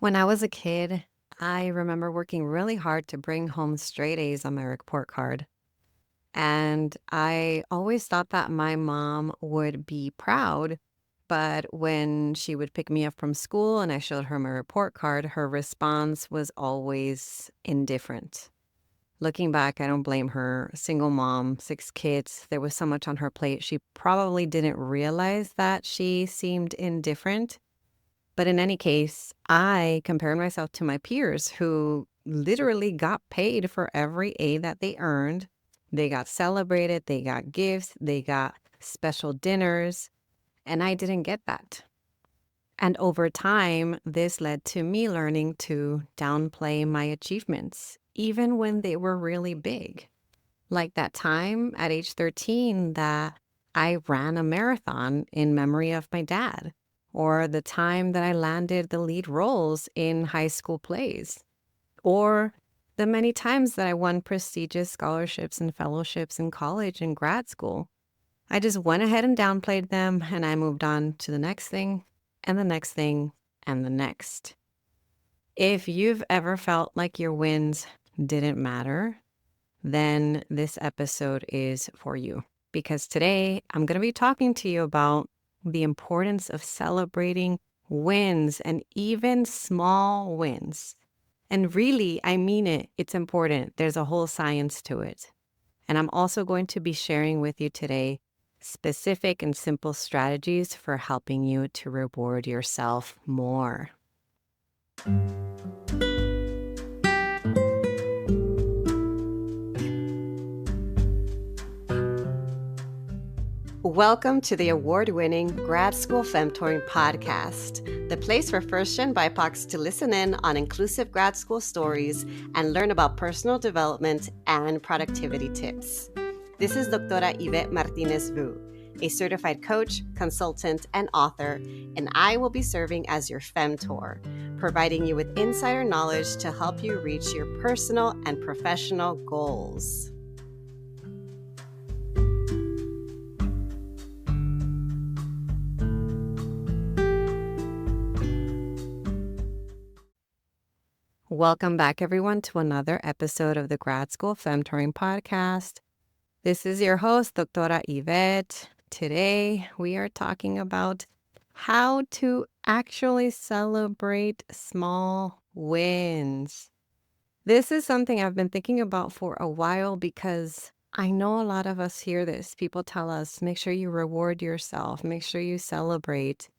When I was a kid, I remember working really hard to bring home straight A's on my report card. And I always thought that my mom would be proud. But when she would pick me up from school and I showed her my report card, her response was always indifferent. Looking back, I don't blame her. Single mom, 6 kids, there was so much on her plate. She probably didn't realize that she seemed indifferent. But in any case, I compared myself to my peers who literally got paid for every A that they earned. They got celebrated, they got gifts, they got special dinners, and I didn't get that. And over time, this led to me learning to downplay my achievements, even when they were really big. Like that time at age 13 that I ran a marathon in memory of my dad, or the time that I landed the lead roles in high school plays, or the many times that I won prestigious scholarships and fellowships in college and grad school. I just went ahead and downplayed them, and I moved on to the next thing and the next thing and the next. If you've ever felt like your wins didn't matter, then this episode is for you. Because today I'm going to be talking to you about the importance of celebrating wins and even small wins. And really, I mean it. It's important. There's a whole science to it. And I'm also going to be sharing with you today specific and simple strategies for helping you to reward yourself more. Welcome to the award-winning Grad School Femtoring Podcast, the place for first-gen BIPOCs to listen in on inclusive grad school stories and learn about personal development and productivity tips. This is Doctora Yvette Martinez-Vu, a certified coach, consultant, and author, and I will be serving as your femtor, providing you with insider knowledge to help you reach your personal and professional goals. Welcome back, everyone, to another episode of the Grad School Femtoring Podcast. This is your host, Doctora Yvette. Today, we are talking about how to actually celebrate small wins. This is something I've been thinking about for a while because I know a lot of us hear this. People tell us, make sure you reward yourself, make sure you celebrate.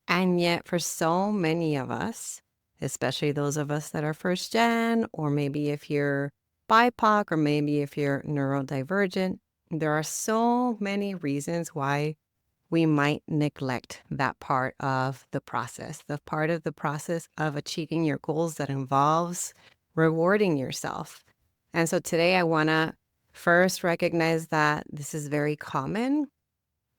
And yet, for so many of us, especially those of us that are first gen, or maybe if you're BIPOC, or maybe if you're neurodivergent, there are so many reasons why we might neglect that part of the process, the part of the process of achieving your goals that involves rewarding yourself. And so today I want to first recognize that this is very common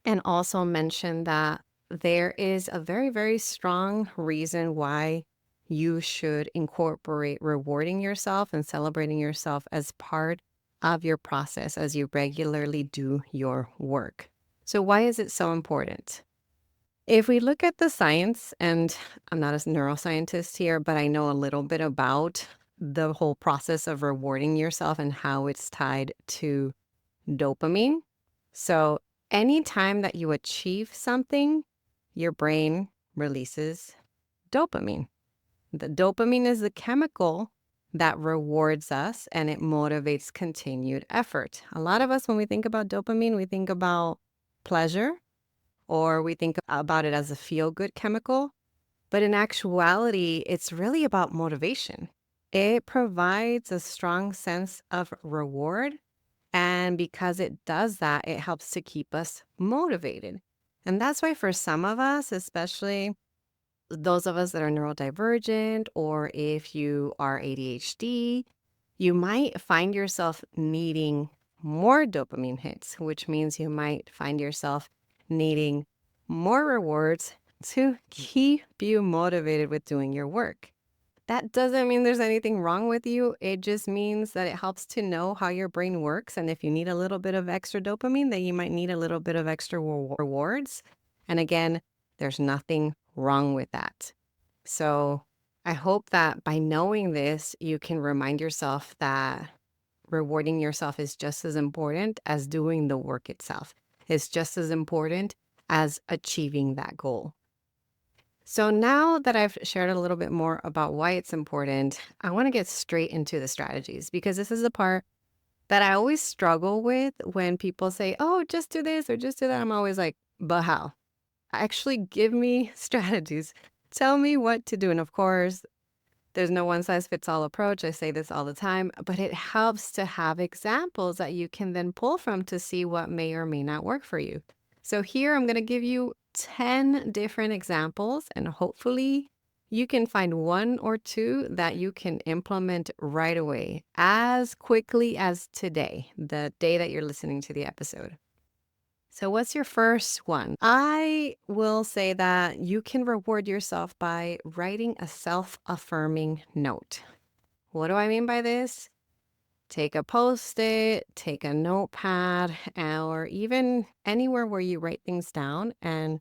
and also mention that there is a very, very strong reason why you should incorporate rewarding yourself and celebrating yourself as part of your process as you regularly do your work. So why is it so important? If we look at the science, and I'm not a neuroscientist here, but I know a little bit about the whole process of rewarding yourself and how it's tied to dopamine. So anytime that you achieve something, your brain releases dopamine. The dopamine is the chemical that rewards us and it motivates continued effort. A lot of us, when we think about dopamine, we think about pleasure or we think about it as a feel-good chemical. But in actuality, it's really about motivation. It provides a strong sense of reward. And because it does that, it helps to keep us motivated. And that's why for some of us, especially those of us that are neurodivergent, or if you are ADHD, you might find yourself needing more dopamine hits, which means you might find yourself needing more rewards to keep you motivated with doing your work. That doesn't mean there's anything wrong with you. It just means that it helps to know how your brain works. And if you need a little bit of extra dopamine, then you might need a little bit of extra rewards. And again, there's nothing wrong with that. So I hope that by knowing this, you can remind yourself that rewarding yourself is just as important as doing the work itself. It's just as important as achieving that goal. So now that I've shared a little bit more about why it's important, I want to get straight into the strategies because this is the part that I always struggle with when people say, oh, just do this or just do that. I'm always like, but how? Actually, give me strategies. Tell me what to do. And of course, there's no one size fits all approach. I say this all the time, but it helps to have examples that you can then pull from to see what may or may not work for you. So here I'm going to give you 10 different examples, and hopefully you can find one or two that you can implement right away as quickly as today, the day that you're listening to the episode. So what's your first one? I will say that you can reward yourself by writing a self-affirming note. What do I mean by this? Take a Post-it, take a notepad, or even anywhere where you write things down and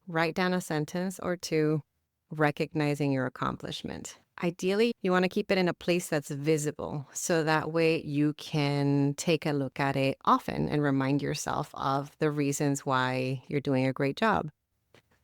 write down a sentence or two recognizing your accomplishment. Ideally, you want to keep it in a place that's visible so that way you can take a look at it often and remind yourself of the reasons why you're doing a great job.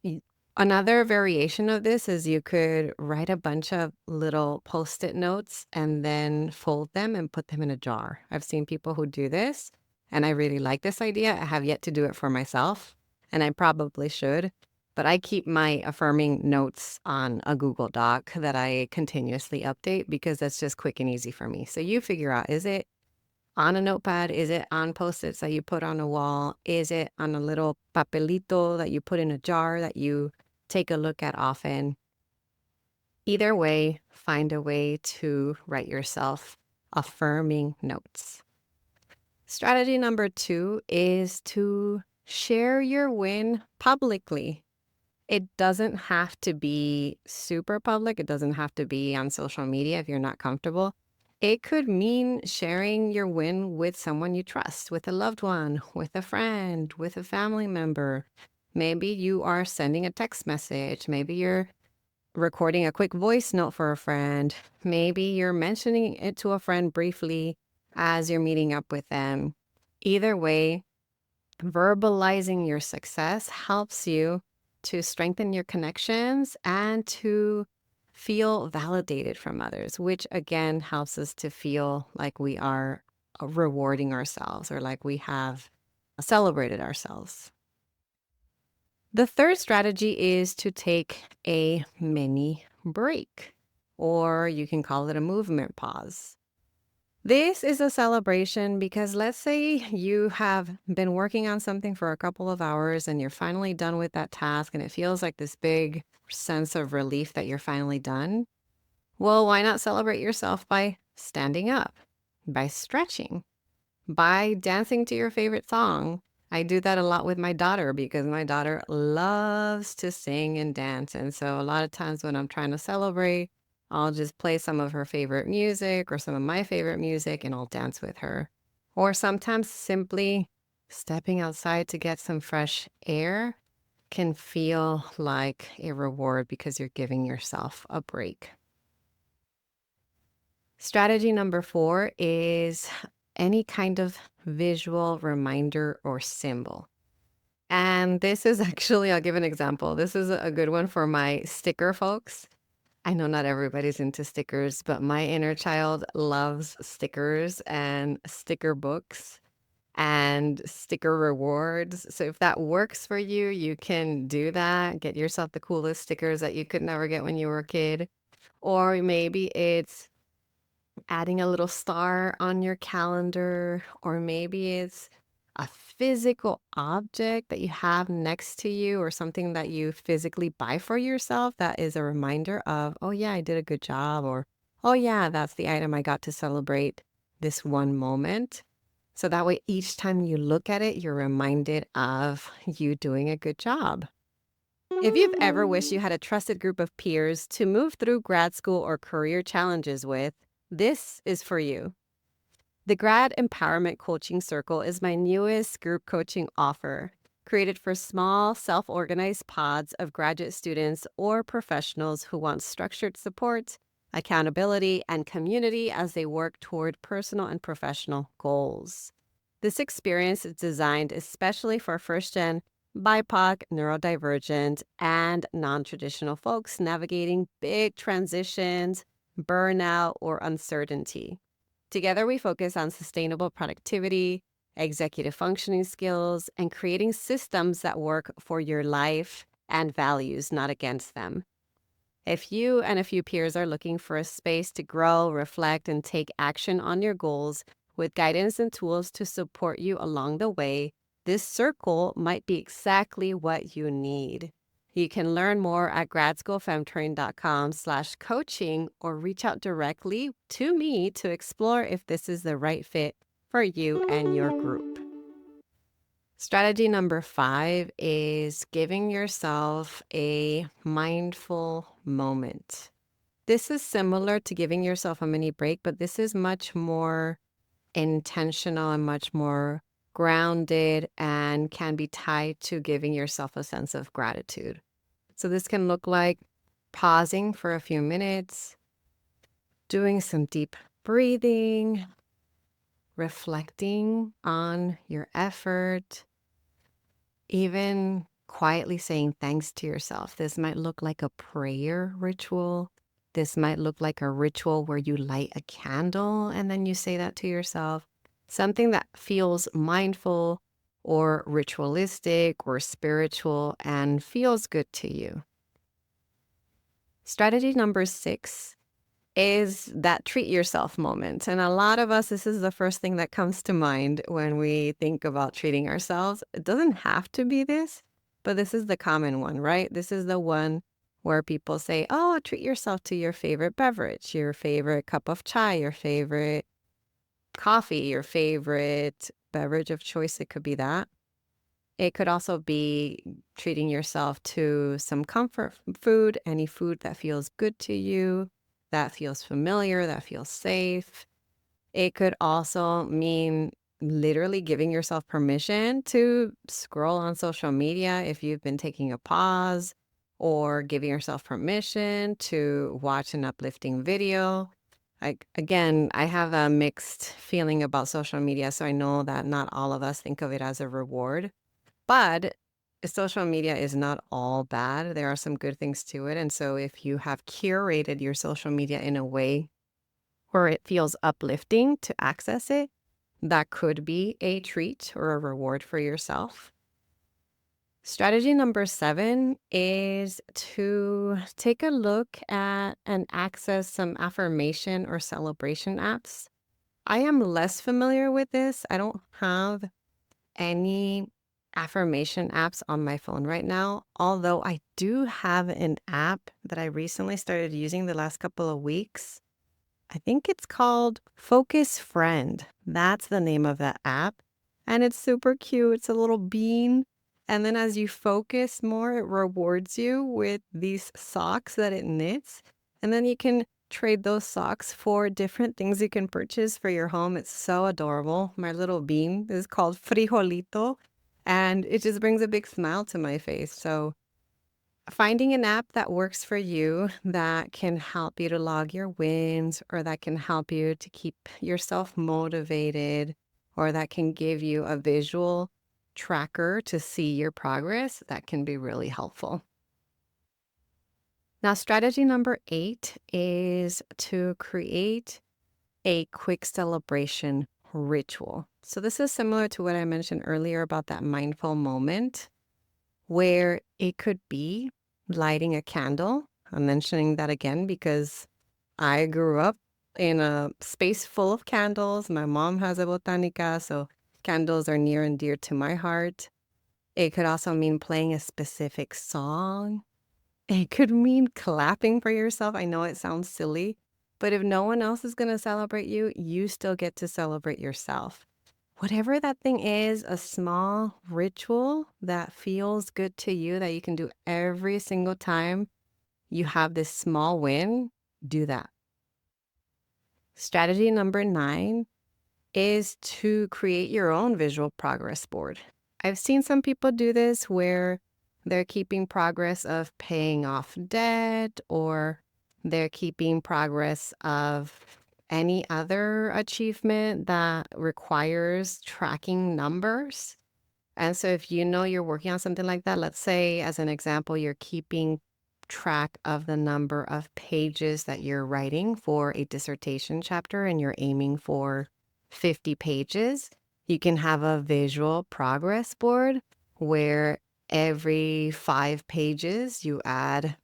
Y- Another variation of this is you could write a bunch of little Post-it notes and then fold them and put them in a jar. I've seen people who do this, and I really like this idea. I have yet to do it for myself, and I probably should. But I keep my affirming notes on a Google Doc that I continuously update because that's just quick and easy for me. So you figure out, is it on a notepad? Is it on Post-its that you put on a wall? Is it on a little papelito that you put in a jar that you take a look at often? Either way, find a way to write yourself affirming notes. Strategy number 2 is to share your win publicly. It doesn't have to be super public. It doesn't have to be on social media if you're not comfortable. It could mean sharing your win with someone you trust, with a loved one, with a friend, with a family member. Maybe you are sending a text message. Maybe you're recording a quick voice note for a friend. Maybe you're mentioning it to a friend briefly as you're meeting up with them. Either way, verbalizing your success helps you to strengthen your connections and to feel validated from others, which again helps us to feel like we are rewarding ourselves or like we have celebrated ourselves. The third strategy is to take a mini break, or you can call it a movement pause. This is a celebration because let's say you have been working on something for a couple of hours and you're finally done with that task and it feels like this big sense of relief that you're finally done. Well, why not celebrate yourself by standing up, by stretching, by dancing to your favorite song? I do that a lot with my daughter because my daughter loves to sing and dance. And so a lot of times when I'm trying to celebrate, I'll just play some of her favorite music or some of my favorite music and I'll dance with her. Or sometimes simply stepping outside to get some fresh air can feel like a reward because you're giving yourself a break. Strategy number 4 is any kind of visual reminder or symbol. And this is actually, I'll give an example. This is a good one for my sticker folks. I know not everybody's into stickers, but my inner child loves stickers and sticker books and sticker rewards. So if that works for you, you can do that. Get yourself the coolest stickers that you could never get when you were a kid. Or maybe it's adding a little star on your calendar, or maybe it's a physical object that you have next to you or something that you physically buy for yourself that is a reminder of, oh yeah, I did a good job, or oh yeah, that's the item I got to celebrate this one moment. So that way, each time you look at it, you're reminded of you doing a good job. If you've ever wished you had a trusted group of peers to move through grad school or career challenges with, this is for you. The Grad Empowerment Coaching Circle is my newest group coaching offer. created for small, self-organized pods of graduate students or professionals who want structured support, accountability, and community as they work toward personal and professional goals. This experience is designed especially for first-gen, BIPOC, neurodivergent, and non-traditional folks navigating big transitions, burnout, or uncertainty. Together, we focus on sustainable productivity, executive functioning skills, and creating systems that work for your life and values, not against them. If you and a few peers are looking for a space to grow, reflect, and take action on your goals with guidance and tools to support you along the way, this circle might be exactly what you need. You can learn more at gradschoolfemtoring.com/coaching or reach out directly to me to explore if this is the right fit for you and your group. Strategy number 5 is giving yourself a mindful moment. This is similar to giving yourself a mini break, but this is much more intentional and much more grounded and can be tied to giving yourself a sense of gratitude. So this can look like pausing for a few minutes, doing some deep breathing, reflecting on your effort, even quietly saying thanks to yourself. This might look like a prayer ritual. This might look like a ritual where you light a candle and then you say that to yourself. Something that feels mindful or ritualistic or spiritual and feels good to you. Strategy number 6 is that treat yourself moment. And a lot of us, this is the first thing that comes to mind when we think about treating ourselves. It doesn't have to be this, but this is the common one, right? This is the one where people say, oh, treat yourself to your favorite beverage, your favorite cup of chai, your favorite coffee, your favorite beverage of choice. It could be that. It could also be treating yourself to some comfort food, any food that feels good to you, that feels familiar, that feels safe. It could also mean literally giving yourself permission to scroll on social media if you've been taking a pause, or giving yourself permission to watch an uplifting video. Again, I have a mixed feeling about social media, so I know that not all of us think of it as a reward. But social media is not all bad. There are some good things to it. And so if you have curated your social media in a way where it feels uplifting to access it, that could be a treat or a reward for yourself. Strategy number 7 is to take a look at and access some affirmation or celebration apps. I am less familiar with this. I don't have any affirmation apps on my phone right now, although I do have an app that I recently started using the last couple of weeks. I think it's called Focus Friend. That's the name of that app. And it's super cute. It's a little bean. And then as you focus more, it rewards you with these socks that it knits. And then you can trade those socks for different things you can purchase for your home. It's so adorable. My little bean is called Frijolito, and it just brings a big smile to my face. So finding an app that works for you, that can help you to log your wins, or that can help you to keep yourself motivated, or that can give you a visual tracker to see your progress, that can be really helpful. Now, strategy number 8 is to create a quick celebration ritual. So this is similar to what I mentioned earlier about that mindful moment, where it could be lighting a candle. I'm mentioning that again because I grew up in a space full of candles. My mom has a botanica, so candles are near and dear to my heart. It could also mean playing a specific song. It could mean clapping for yourself. I know it sounds silly, but if no one else is going to celebrate you, you still get to celebrate yourself. Whatever that thing is, a small ritual that feels good to you that you can do every single time you have this small win, do that. Strategy number 9 is to create your own visual progress board. I've seen some people do this where they're keeping progress of paying off debt, or they're keeping progress of any other achievement that requires tracking numbers. And so if you know you're working on something like that, let's say as an example, you're keeping track of the number of pages that you're writing for a dissertation chapter and you're aiming for 50 pages, you can have a visual progress board where every 5 pages you add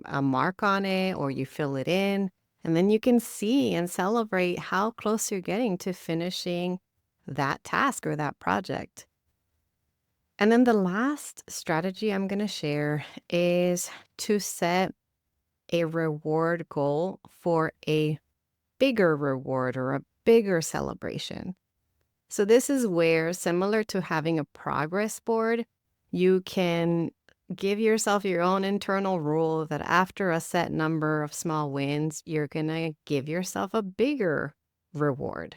a mark on it or you fill it in, and then you can see and celebrate how close you're getting to finishing that task or that project. And then the last strategy I'm going to share is to set a reward goal for a bigger reward or a bigger celebration. So this is where, similar to having a progress board, you can give yourself your own internal rule that after a set number of small wins, you're going to give yourself a bigger reward.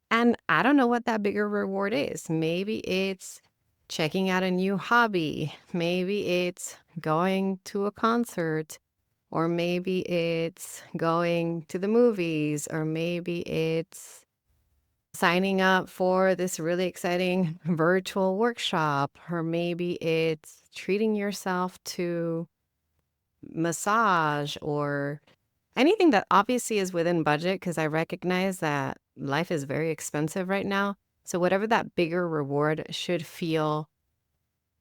And I don't know what that bigger reward is. Maybe it's checking out a new hobby. Maybe it's going to a concert, or maybe it's going to the movies, or maybe it's signing up for this really exciting virtual workshop, or maybe it's treating yourself to massage or anything that obviously is within budget, because I recognize that life is very expensive right now. So whatever that bigger reward should feel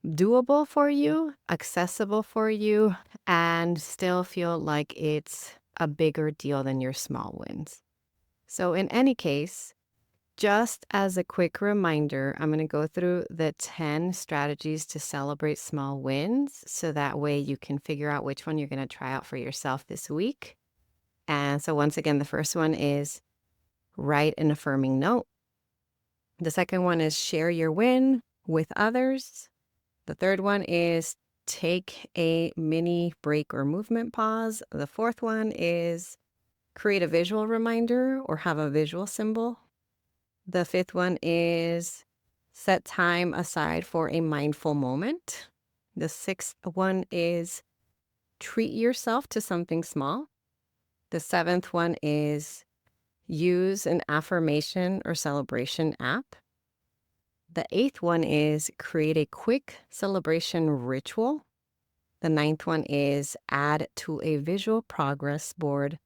doable for you, accessible for you, and still feel like it's a bigger deal than your small wins. So in any case, just as a quick reminder, I'm going to go through the 10 strategies to celebrate small wins so that way you can figure out which one you're going to try out for yourself this week. And so once again, the first one is write an affirming note. The second one is share your win with others. The third one is take a mini break or movement pause. The fourth one is create a visual reminder or have a visual symbol. The fifth one is set time aside for a mindful moment. The sixth one is treat yourself to something small. The seventh one is use an affirmation or celebration app. The eighth one is create a quick celebration ritual. The ninth one is add to a visual progress board.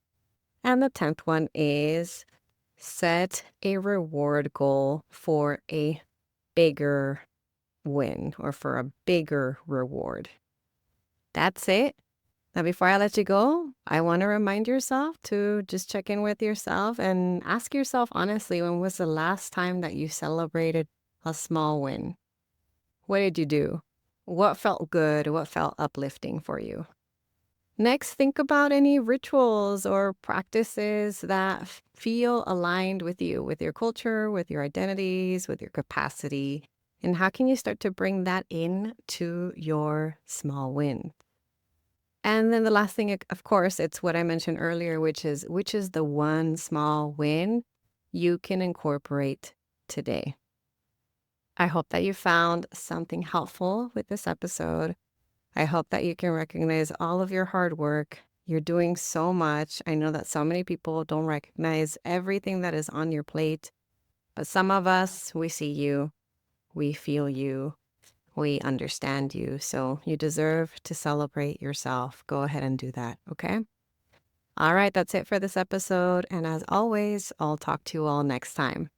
And the 10th one is set a reward goal for a bigger win or for a bigger reward. That's it. Now, before I let you go, I want to remind yourself to just check in with yourself and ask yourself honestly, when was the last time that you celebrated a small win? What did you do? What felt good? What felt uplifting for you? Next, think about any rituals or practices that feel aligned with you, with your culture, with your identities, with your capacity. And how can you start to bring that in to your small win? And then the last thing, of course, it's what I mentioned earlier, which is the one small win you can incorporate today. I hope that you found something helpful with this episode. I hope that you can recognize all of your hard work. You're doing so much. I know that so many people don't recognize everything that is on your plate, but some of us, we see you, we feel you, we understand you. So you deserve to celebrate yourself. Go ahead and do that, okay? All right, that's it for this episode. And as always, I'll talk to you all next time.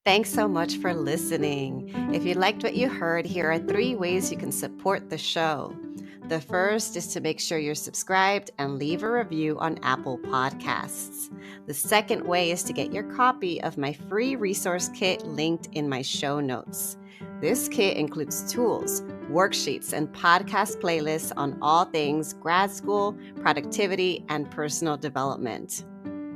Thanks so much for listening. If you liked what you heard, here are 3 ways you can support the show. The first is to make sure you're subscribed and leave a review on Apple Podcasts. The second way is to get your copy of my free resource kit linked in my show notes. This kit includes tools, worksheets, and podcast playlists on all things grad school, productivity, and personal development.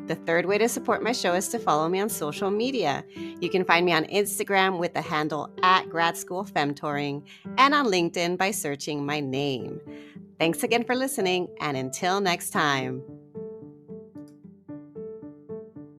The third way to support my show is to follow me on social media. You can find me on Instagram with the handle @Grad School Femtoring and on LinkedIn by searching my name. Thanks again for listening, and until next time.